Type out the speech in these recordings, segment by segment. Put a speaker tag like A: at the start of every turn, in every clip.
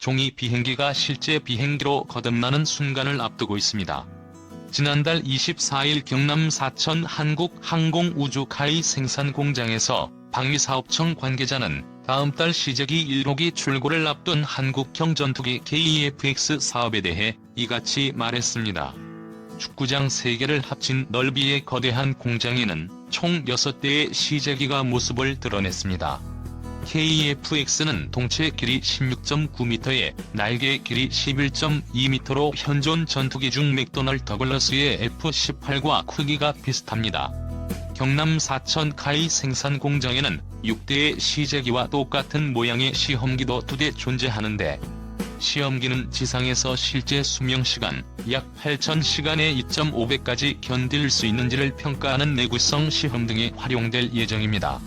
A: 종이 비행기가 실제 비행기로 거듭나는 순간을 앞두고 있습니다. 지난달 24일 경남 사천 한국항공우주카이 생산공장에서 방위사업청 관계자는 다음 달 시제기 1호기 출고를 앞둔 한국형 전투기 KEFX 사업에 대해 이같이 말했습니다. 축구장 3개를 합친 넓이의 거대한 공장에는 총 6대의 시제기가 모습을 드러냈습니다. KEFX는 동체 길이 16.9m에 날개 길이 11.2m로 현존 전투기 중 맥도널 더글라스의 F-18과 크기가 비슷합니다. 경남 사천 카이 생산 공장에는 6대의 시제기와 똑같은 모양의 시험기도 2대 존재하는데, 시험기는 지상에서 실제 수명시간 약 8,000시간의 2.5배까지 견딜 수 있는지를 평가하는 내구성 시험 등에 활용될 예정입니다.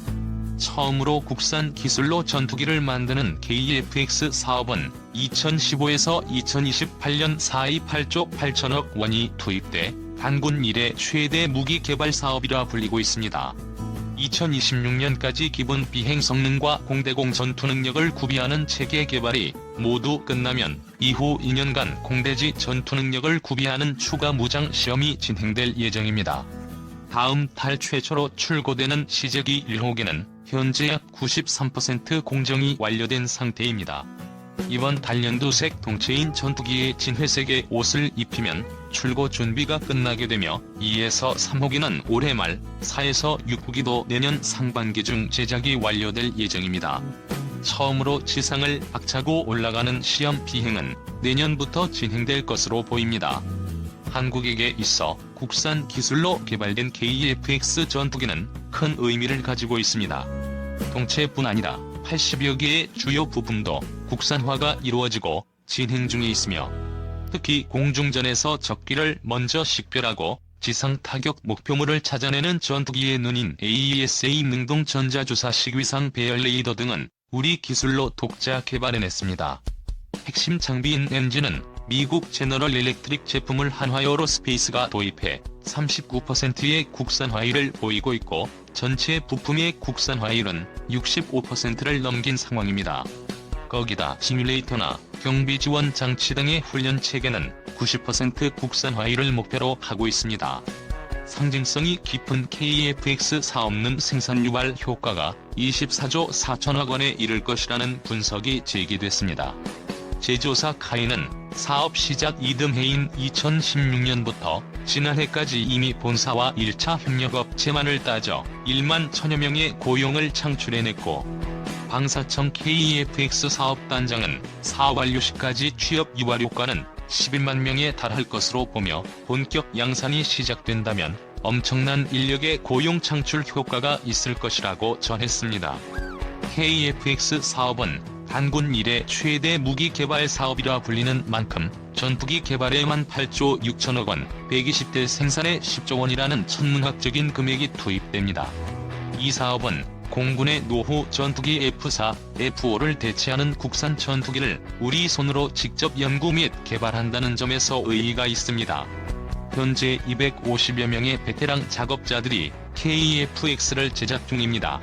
A: 처음으로 국산 기술로 전투기를 만드는 KEFX 사업은 2015에서 2028년 사이 8조 8천억 원이 투입돼 단군 이래 최대 무기 개발 사업이라 불리고 있습니다. 2026년까지 기본 비행 성능과 공대공 전투 능력을 구비하는 체계 개발이 모두 끝나면 이후 2년간 공대지 전투 능력을 구비하는 추가 무장 시험이 진행될 예정입니다. 다음 달 최초로 출고되는 시제기 1호기는 현재 약 93% 공정이 완료된 상태입니다. 이번 달 연두색 동체인 전투기에 진회색의 옷을 입히면 출고 준비가 끝나게 되며 2에서 3호기는 올해 말, 4에서 6호기도 내년 상반기 중 제작이 완료될 예정입니다. 처음으로 지상을 박차고 올라가는 시험 비행은 내년부터 진행될 것으로 보입니다. 한국에게 있어 국산 기술로 개발된 KEFX 전투기는 큰 의미를 가지고 있습니다. 동체뿐 아니라 80여 개의 주요 부품도 국산화가 이루어지고 진행 중에 있으며, 특히 공중전에서 적기를 먼저 식별하고 지상 타격 목표물을 찾아내는 전투기의 눈인 AESA 능동 전자주사식 위상 배열 레이더 등은 우리 기술로 독자 개발해냈습니다. 핵심 장비인 엔진은 미국 제너럴 일렉트릭 제품을 한화에어로스페이스가 도입해 39%의 국산화율을 보이고 있고, 전체 부품의 국산화율은 65%를 넘긴 상황입니다. 거기다 시뮬레이터나 경비 지원 장치 등의 훈련 체계는 90% 국산화율을 목표로 하고 있습니다. 상징성이 깊은 KEFX 사업은 생산 유발 효과가 24조 4천억 원에 이를 것이라는 분석이 제기됐습니다. 제조사 카이는 사업 시작 이듬해인 2016년부터 지난해까지 이미 본사와 1차 협력업체만을 따져 1만 1000여 명의 고용을 창출해냈고, 방사청 KEFX 사업단장은 사업 완료 시까지 취업 유발 효과는 11만 명에 달할 것으로 보며, 본격 양산이 시작된다면 엄청난 인력의 고용 창출 효과가 있을 것이라고 전했습니다. KEFX 사업은 단군 이래 최대 무기 개발 사업이라 불리는 만큼 전투기 개발에만 8조 6천억 원, 120대 생산에 10조 원이라는 천문학적인 금액이 투입됩니다. 이 사업은 공군의 노후 전투기 F4, F5를 대체하는 국산 전투기를 우리 손으로 직접 연구 및 개발한다는 점에서 의의가 있습니다. 현재 250여 명의 베테랑 작업자들이 KEFX를 제작 중입니다.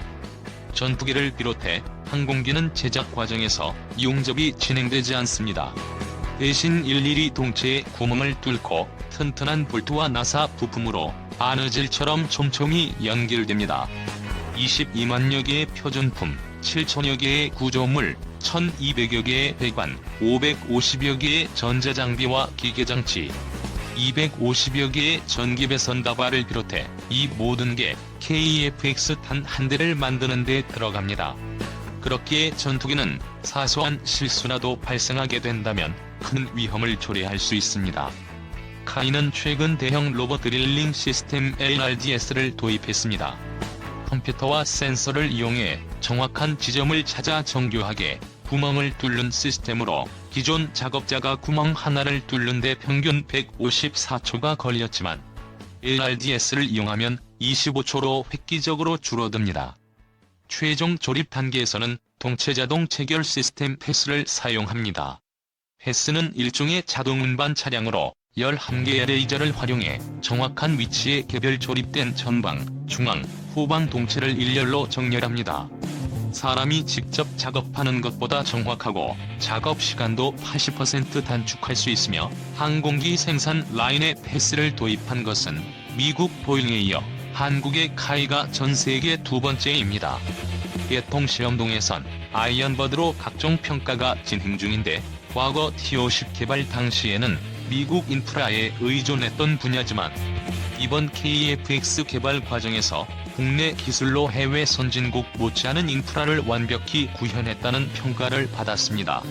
A: 전투기를 비롯해 항공기는 제작 과정에서 용접이 진행되지 않습니다. 대신 일일이 동체에 구멍을 뚫고 튼튼한 볼트와 나사 부품으로 바느질처럼 촘촘히 연결됩니다. 22만여 개의 표준품, 7천여 개의 구조물, 1200여 개의 배관, 550여 개의 전자장비와 기계장치, 250여 개의 전기배선 다발을 비롯해 이 모든 게 KEFX 단 한 대를 만드는 데 들어갑니다. 그렇기에 전투기는 사소한 실수라도 발생하게 된다면 큰 위험을 초래할 수 있습니다. 카이는 최근 대형 로봇 드릴링 시스템 LRDS를 도입했습니다. 컴퓨터와 센서를 이용해 정확한 지점을 찾아 정교하게 구멍을 뚫는 시스템으로 기존 작업자가 구멍 하나를 뚫는 데 평균 154초가 걸렸지만 LRDS를 이용하면 25초로 획기적으로 줄어듭니다. 최종 조립 단계에서는 동체 자동 체결 시스템 패스를 사용합니다. 패스는 일종의 자동 운반 차량으로 11개의 레이저를 활용해 정확한 위치에 개별 조립된 전방, 중앙, 후방 동체를 일렬로 정렬합니다. 사람이 직접 작업하는 것보다 정확하고 작업 시간도 80% 단축할 수 있으며 항공기 생산 라인에 패스를 도입한 것은 미국 보잉에 이어 한국의 카이가 전 세계 두 번째입니다. 개통시험동에선 아이언버드로 각종 평가가 진행 중인데 과거 T-50 개발 당시에는 미국 인프라에 의존했던 분야지만 이번 KF-X 개발 과정에서 국내 기술로 해외 선진국 못지않은 인프라를 완벽히 구현했다는 평가를 받았습니다.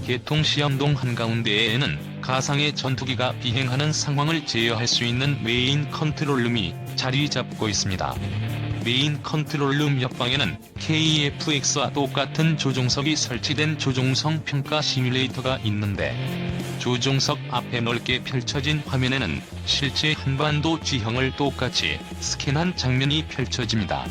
A: 개통시험동 한가운데에는 가상의 전투기가 비행하는 상황을 제어할 수 있는 메인 컨트롤룸이 자리 잡고 있습니다. 메인 컨트롤룸 옆방에는 KF-X와 똑같은 조종석이 설치된 조종성 평가 시뮬레이터가 있는데 조종석 앞에 넓게 펼쳐진 화면에는 실제 한반도 지형을 똑같이 스캔한 장면이 펼쳐집니다.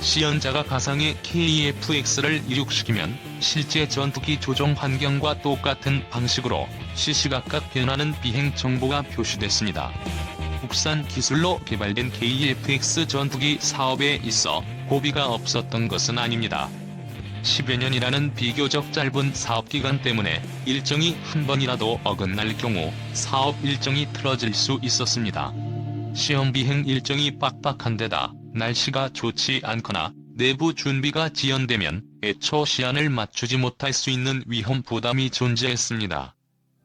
A: 시연자가 가상의 KF-X를 이륙시키면 실제 전투기 조종 환경과 똑같은 방식으로 시시각각 변하는 비행 정보가 표시됐습니다. 국산 기술로 개발된 KF-X 전투기 사업에 있어 고비가 없었던 것은 아닙니다. 10여 년이라는 비교적 짧은 사업기간 때문에 일정이 한 번이라도 어긋날 경우 사업 일정이 틀어질 수 있었습니다. 시험 비행 일정이 빡빡한 데다 날씨가 좋지 않거나 내부 준비가 지연되면 애초 시한을 맞추지 못할 수 있는 위험 부담이 존재했습니다.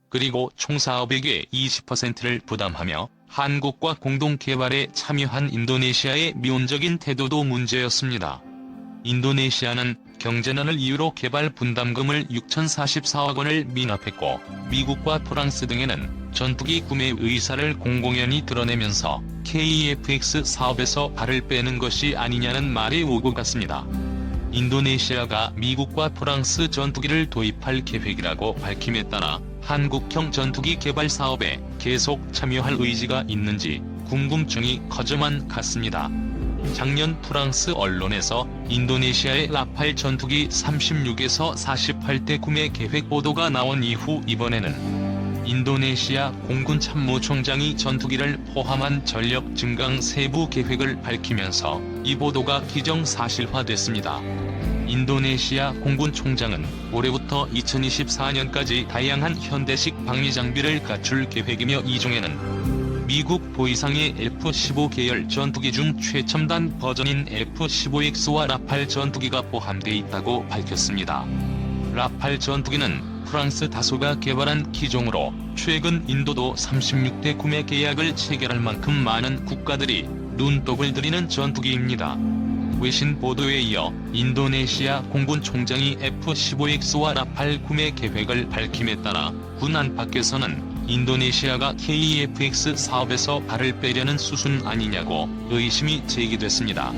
A: 그리고 총 사업액의 20%를 부담하며 한국과 공동 개발에 참여한 인도네시아의 미온적인 태도도 문제였습니다. 인도네시아는 경제난을 이유로 개발 분담금을 6,044억 원을 미납했고 미국과 프랑스 등에는 전투기 구매 의사를 공공연히 드러내면서 KF-X 사업에서 발을 빼는 것이 아니냐는 말이 오고 갔습니다. 인도네시아가 미국과 프랑스 전투기를 도입할 계획이라고 밝힘에 따라 한국형 전투기 개발 사업에 계속 참여할 의지가 있는지 궁금증이 커져만 갔습니다. 작년 프랑스 언론에서 인도네시아의 라팔 전투기 36에서 48대 구매 계획 보도가 나온 이후 이번에는 인도네시아 공군 참모총장이 전투기를 포함한 전력 증강 세부 계획을 밝히면서 이 보도가 기정사실화됐습니다. 인도네시아 공군 총장은 올해부터 2024년까지 다양한 현대식 방위 장비를 갖출 계획이며 이 중에는 미국 보이상의 F-15 계열 전투기 중 최첨단 버전인 F-15X와 라팔 전투기가 포함돼 있다고 밝혔습니다. 라팔 전투기는 프랑스 다소가 개발한 기종으로 최근 인도도 36대 구매 계약을 체결할 만큼 많은 국가들이 눈독을 들이는 전투기입니다. 외신 보도에 이어 인도네시아 공군 총장이 F-15X와 라팔 구매 계획을 밝힘에 따라 군 안팎에서는 인도네시아가 KF-X 사업에서 발을 빼려는 수순 아니냐고 의심이 제기됐습니다.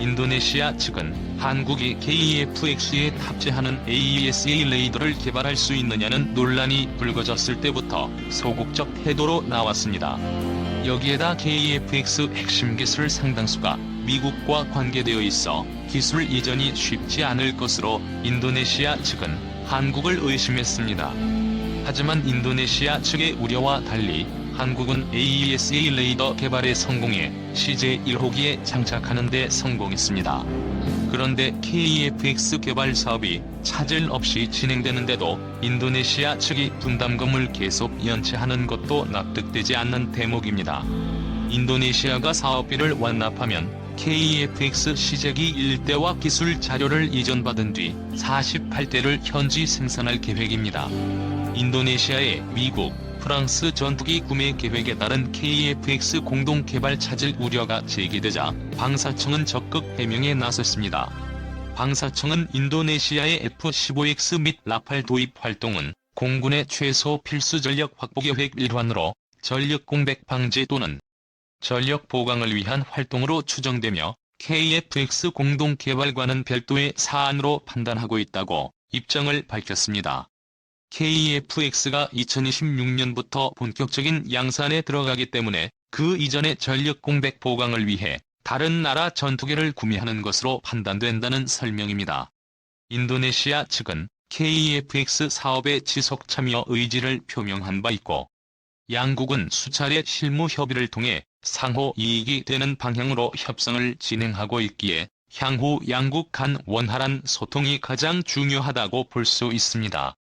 A: 인도네시아 측은 한국이 KF-X에 탑재하는 AESA 레이더를 개발할 수 있느냐는 논란이 불거졌을 때부터 소극적 태도로 나왔습니다. 여기에다 KF-X 핵심 기술 상당수가 미국과 관계되어 있어 기술 이전이 쉽지 않을 것으로 인도네시아 측은 한국을 의심했습니다. 하지만 인도네시아 측의 우려와 달리 한국은 AESA 레이더 개발에 성공해 CJ-1호기에 장착하는 데 성공했습니다. 그런데 KF-X 개발 사업이 차질 없이 진행되는데도 인도네시아 측이 분담금을 계속 연체하는 것도 납득되지 않는 대목입니다. 인도네시아가 사업비를 완납하면 KF-X 시제기 1대와 기술 자료를 이전받은 뒤 48대를 현지 생산할 계획입니다. 인도네시아의 미국, 프랑스 전투기 구매 계획에 따른 KF-X 공동 개발 차질 우려가 제기되자 방사청은 적극 해명에 나섰습니다. 방사청은 인도네시아의 F-15X 및 라팔 도입 활동은 공군의 최소 필수 전력 확보 계획 일환으로 전력 공백 방지 또는 전력 보강을 위한 활동으로 추정되며 KF-X 공동 개발과는 별도의 사안으로 판단하고 있다고 입장을 밝혔습니다. KF-X가 2026년부터 본격적인 양산에 들어가기 때문에 그 이전에 전력 공백 보강을 위해 다른 나라 전투기를 구매하는 것으로 판단된다는 설명입니다. 인도네시아 측은 KF-X 사업의 지속 참여 의지를 표명한 바 있고 양국은 수차례 실무 협의를 통해 상호 이익이 되는 방향으로 협상을 진행하고 있기에 향후 양국 간 원활한 소통이 가장 중요하다고 볼 수 있습니다.